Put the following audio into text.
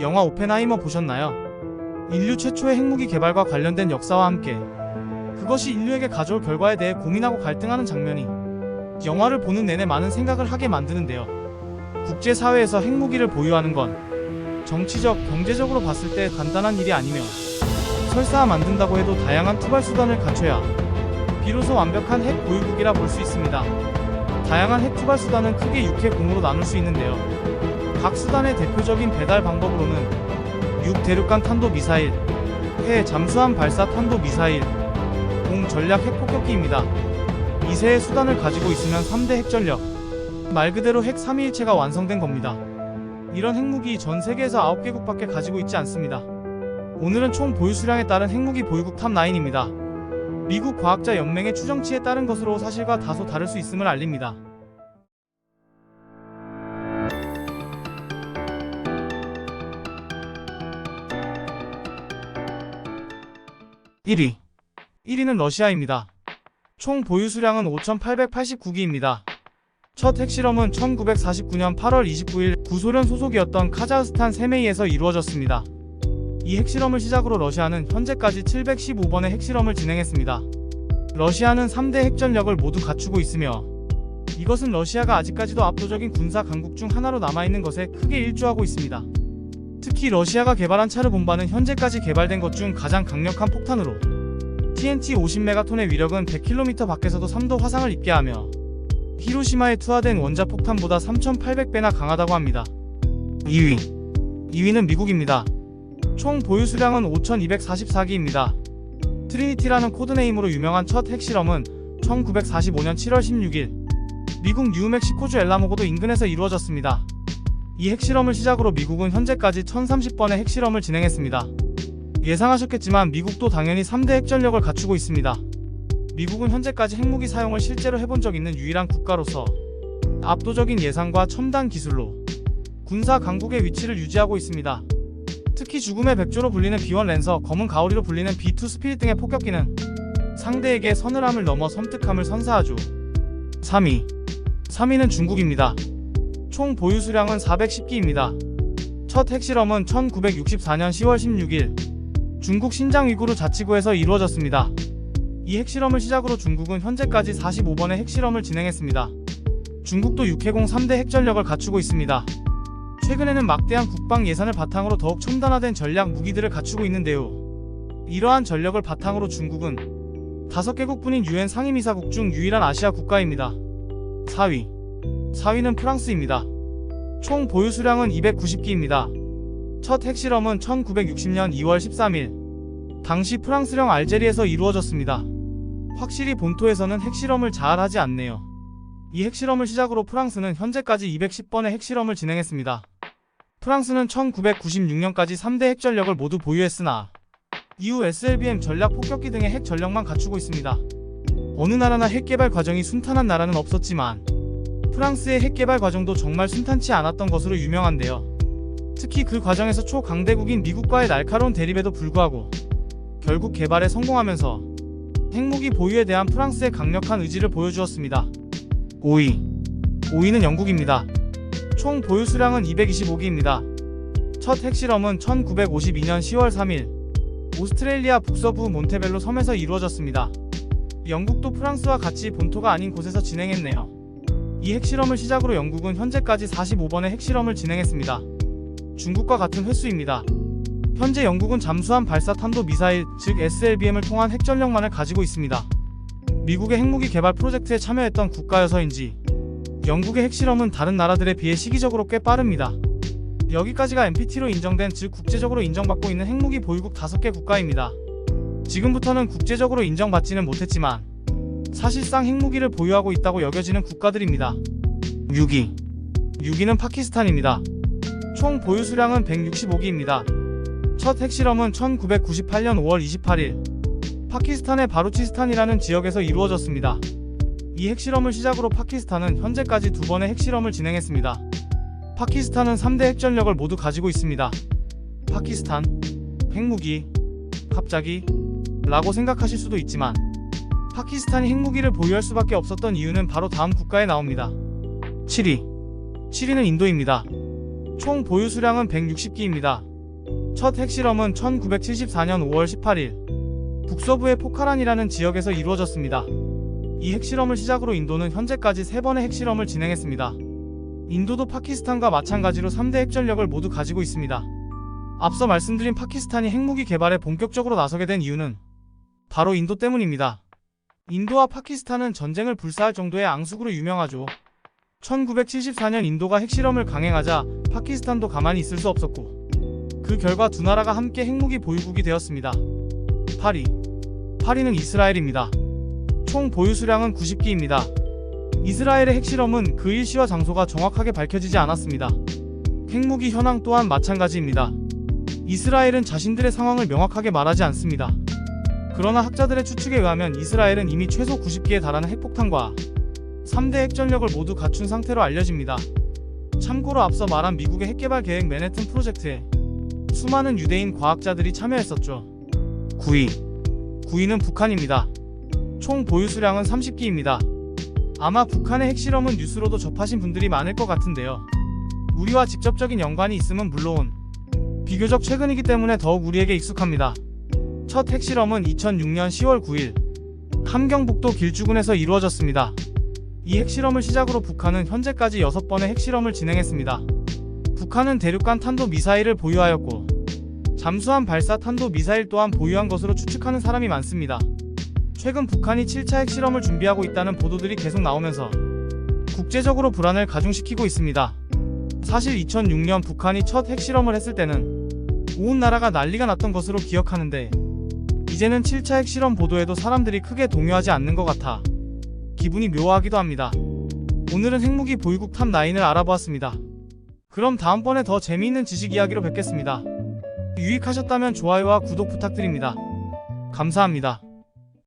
영화 오펜하이머 보셨나요? 인류 최초의 핵무기 개발과 관련된 역사와 함께 그것이 인류에게 가져올 결과에 대해 고민하고 갈등하는 장면이 영화를 보는 내내 많은 생각을 하게 만드는데요. 국제사회에서 핵무기를 보유하는 건 정치적, 경제적으로 봤을 때 간단한 일이 아니며 설사 만든다고 해도 다양한 투발 수단을 갖춰야 비로소 완벽한 핵 보유국이라 볼 수 있습니다. 다양한 핵 투발 수단은 크게 6회 공으로 나눌 수 있는데요. 각 수단의 대표적인 배달 방법으로는 6 대륙간 탄도 미사일, 해 잠수함 발사 탄도 미사일, 공 전략 핵 폭격기입니다. 이 세의 수단을 가지고 있으면 3대 핵전력, 말 그대로 핵 3위일체가 완성된 겁니다. 이런 핵무기 전 세계에서 9개국밖에 가지고 있지 않습니다. 오늘은 총 보유 수량에 따른 핵무기 보유국 탑9입니다. 미국 과학자 연맹의 추정치에 따른 것으로 사실과 다소 다를 수 있음을 알립니다. 1위. 1위는 러시아입니다. 총 보유 수량은 5,889기입니다. 첫 핵실험은 1949년 8월 29일 구소련 소속이었던 카자흐스탄 세메이에서 이루어졌습니다. 이 핵실험을 시작으로 러시아는 현재까지 715번의 핵실험을 진행했습니다. 러시아는 3대 핵전력을 모두 갖추고 있으며 이것은 러시아가 아직까지도 압도적인 군사 강국 중 하나로 남아있는 것에 크게 일조하고 있습니다. 특히 러시아가 개발한 차르 본바는 현재까지 개발된 것 중 가장 강력한 폭탄으로 TNT 50메가톤의 위력은 100km 밖에서도 3도 화상을 입게 하며 히로시마에 투하된 원자폭탄보다 3,800배나 강하다고 합니다. 2위는 미국입니다. 총 보유 수량은 5,244기입니다. 트리니티라는 코드네임으로 유명한 첫 핵실험은 1945년 7월 16일 미국 뉴멕시코주 엘라모고도 인근에서 이루어졌습니다. 이 핵실험을 시작으로 미국은 현재까지 1030번의 핵실험을 진행했습니다. 예상하셨겠지만 미국도 당연히 3대 핵전력을 갖추고 있습니다. 미국은 현재까지 핵무기 사용을 실제로 해본 적 있는 유일한 국가로서 압도적인 예산과 첨단 기술로 군사 강국의 위치를 유지하고 있습니다. 특히 죽음의 백조로 불리는 B1 랜서, 검은 가오리로 불리는 B2 스피릿 등의 폭격기는 상대에게 서늘함을 넘어 섬뜩함을 선사하죠. 3위는 중국입니다. 총 보유 수량은 410기입니다. 첫 핵실험은 1964년 10월 16일 중국 신장 위구르 자치구에서 이루어졌습니다. 이 핵실험을 시작으로 중국은 현재까지 45번의 핵실험을 진행했습니다. 중국도 6회공 3대 핵전력을 갖추고 있습니다. 최근에는 막대한 국방 예산을 바탕으로 더욱 첨단화된 전략 무기들을 갖추고 있는데요. 이러한 전력을 바탕으로 중국은 5개국뿐인 UN 상임이사국 중 유일한 아시아 국가입니다. 4위는 프랑스입니다. 총 보유 수량은 290기입니다. 첫 핵실험은 1960년 2월 13일 당시 프랑스령 알제리에서 이루어졌습니다. 확실히 본토에서는 핵실험을 잘 하지 않네요. 이 핵실험을 시작으로 프랑스는 현재까지 210번의 핵실험을 진행했습니다. 프랑스는 1996년까지 3대 핵전력을 모두 보유했으나 이후 SLBM 전략 폭격기 등의 핵 전력만 갖추고 있습니다. 어느 나라나 핵개발 과정이 순탄한 나라는 없었지만 프랑스의 핵개발 과정도 정말 순탄치 않았던 것으로 유명한데요. 특히 그 과정에서 초강대국인 미국과의 날카로운 대립에도 불구하고 결국 개발에 성공하면서 핵무기 보유에 대한 프랑스의 강력한 의지를 보여주었습니다. 5위는 영국입니다. 총 보유 수량은 225기입니다. 첫 핵실험은 1952년 10월 3일 오스트레일리아 북서부 몬테벨로 섬에서 이루어졌습니다. 영국도 프랑스와 같이 본토가 아닌 곳에서 진행했네요. 이 핵실험을 시작으로 영국은 현재까지 45번의 핵실험을 진행했습니다. 중국과 같은 횟수입니다. 현재 영국은 잠수함 발사 탄도 미사일, 즉 SLBM을 통한 핵전력만을 가지고 있습니다. 미국의 핵무기 개발 프로젝트에 참여했던 국가여서인지 영국의 핵실험은 다른 나라들에 비해 시기적으로 꽤 빠릅니다. 여기까지가 NPT로 인정된, 즉 국제적으로 인정받고 있는 핵무기 보유국 5개 국가입니다. 지금부터는 국제적으로 인정받지는 못했지만 사실상 핵무기를 보유하고 있다고 여겨지는 국가들입니다. 6위는 파키스탄입니다. 총 보유 수량은 165기입니다. 첫 핵실험은 1998년 5월 28일 파키스탄의 바루치스탄이라는 지역에서 이루어졌습니다. 이 핵실험을 시작으로 파키스탄은 현재까지 2번의 핵실험을 진행했습니다. 파키스탄은 3대 핵전력을 모두 가지고 있습니다. 파키스탄, 핵무기, 갑자기? 라고 생각하실 수도 있지만 파키스탄이 핵무기를 보유할 수밖에 없었던 이유는 바로 다음 국가에 나옵니다. 7위는 인도입니다. 총 보유 수량은 160기입니다. 첫 핵실험은 1974년 5월 18일 북서부의 포카란이라는 지역에서 이루어졌습니다. 이 핵실험을 시작으로 인도는 현재까지 3번의 핵실험을 진행했습니다. 인도도 파키스탄과 마찬가지로 3대 핵전력을 모두 가지고 있습니다. 앞서 말씀드린 파키스탄이 핵무기 개발에 본격적으로 나서게 된 이유는 바로 인도 때문입니다. 인도와 파키스탄은 전쟁을 불사할 정도의 앙숙으로 유명하죠. 1974년 인도가 핵실험을 강행하자 파키스탄도 가만히 있을 수 없었고, 그 결과 두 나라가 함께 핵무기 보유국이 되었습니다. 8위는 이스라엘입니다. 총 보유 수량은 90기입니다. 이스라엘의 핵실험은 그 일시와 장소가 정확하게 밝혀지지 않았습니다. 핵무기 현황 또한 마찬가지입니다. 이스라엘은 자신들의 상황을 명확하게 말하지 않습니다. 그러나 학자들의 추측에 의하면 이스라엘은 이미 최소 90기에 달하는 핵폭탄과 3대 핵전력을 모두 갖춘 상태로 알려집니다. 참고로 앞서 말한 미국의 핵개발 계획 맨해튼 프로젝트에 수많은 유대인 과학자들이 참여했었죠. 9위는 북한입니다. 총 보유 수량은 30기입니다. 아마 북한의 핵실험은 뉴스로도 접하신 분들이 많을 것 같은데요. 우리와 직접적인 연관이 있음은 물론 비교적 최근이기 때문에 더욱 우리에게 익숙합니다. 첫 핵실험은 2006년 10월 9일 함경북도 길주군에서 이루어졌습니다. 이 핵실험을 시작으로 북한은 현재까지 6번의 핵실험을 진행했습니다. 북한은 대륙간 탄도 미사일을 보유하였고 잠수함 발사 탄도 미사일 또한 보유한 것으로 추측하는 사람이 많습니다. 최근 북한이 7차 핵실험을 준비하고 있다는 보도들이 계속 나오면서 국제적으로 불안을 가중시키고 있습니다. 사실 2006년 북한이 첫 핵실험을 했을 때는 온 나라가 난리가 났던 것으로 기억하는데, 이제는 7차 핵실험 보도에도 사람들이 크게 동요하지 않는 것 같아 기분이 묘하기도 합니다. 오늘은 핵무기 보유국 탑9을 알아보았습니다. 그럼 다음번에 더 재미있는 지식 이야기로 뵙겠습니다. 유익하셨다면 좋아요와 구독 부탁드립니다. 감사합니다.